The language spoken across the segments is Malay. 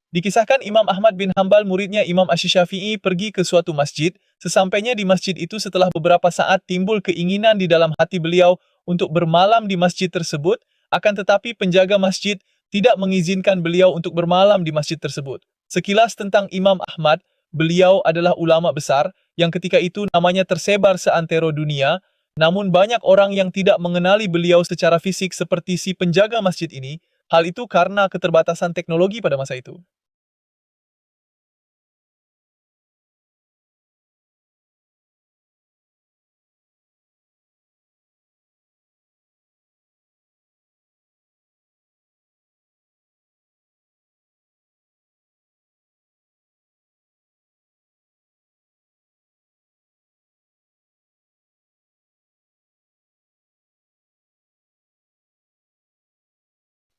Dikisahkan Imam Ahmad bin Hambal muridnya Imam Asy-Syafi'i pergi ke suatu masjid. Sesampainya di masjid itu setelah beberapa saat timbul keinginan di dalam hati beliau untuk bermalam di masjid tersebut, akan tetapi penjaga masjid tidak mengizinkan beliau untuk bermalam di masjid tersebut. Sekilas tentang Imam Ahmad, beliau adalah ulama besar yang ketika itu namanya tersebar seantero dunia, namun banyak orang yang tidak mengenali beliau secara fisik seperti si penjaga masjid ini. Hal itu karena keterbatasan teknologi pada masa itu.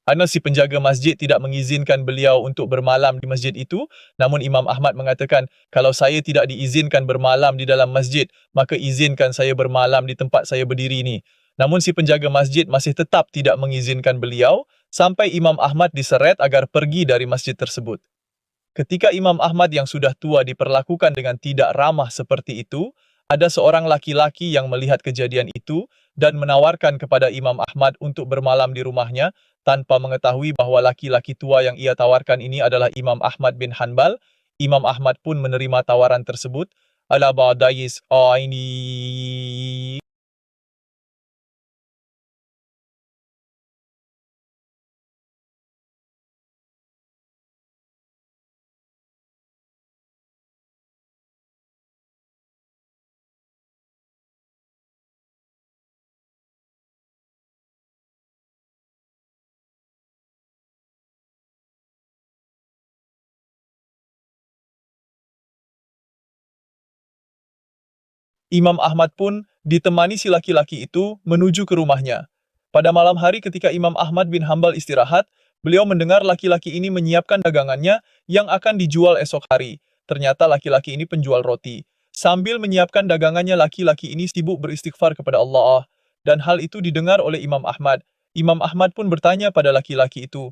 Karena si penjaga masjid tidak mengizinkan beliau untuk bermalam di masjid itu, namun Imam Ahmad mengatakan, kalau saya tidak diizinkan bermalam di dalam masjid, maka izinkan saya bermalam di tempat saya berdiri ini. Namun si penjaga masjid masih tetap tidak mengizinkan beliau, sampai Imam Ahmad diseret agar pergi dari masjid tersebut. Ketika Imam Ahmad yang sudah tua diperlakukan dengan tidak ramah seperti itu, ada seorang laki-laki yang melihat kejadian itu dan menawarkan kepada Imam Ahmad untuk bermalam di rumahnya tanpa mengetahui bahwa laki-laki tua yang ia tawarkan ini adalah Imam Ahmad bin Hanbal. Imam Ahmad pun menerima tawaran tersebut. Ala ba'dayis aini. Imam Ahmad pun ditemani si laki-laki itu menuju ke rumahnya. Pada malam hari ketika Imam Ahmad bin Hambal istirahat, beliau mendengar laki-laki ini menyiapkan dagangannya yang akan dijual esok hari. Ternyata laki-laki ini penjual roti. Sambil menyiapkan dagangannya, laki-laki ini sibuk beristighfar kepada Allah. Dan hal itu didengar oleh Imam Ahmad. Imam Ahmad pun bertanya pada laki-laki itu,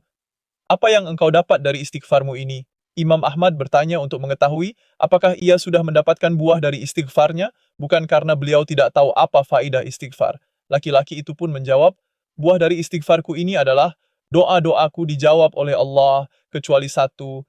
"Apa yang engkau dapat dari istighfarmu ini?" Imam Ahmad bertanya untuk mengetahui apakah ia sudah mendapatkan buah dari istighfarnya, bukan karena beliau tidak tahu apa faidah istighfar. Laki-laki itu pun menjawab, "Buah dari istighfarku ini adalah doa-doaku dijawab oleh Allah, kecuali satu,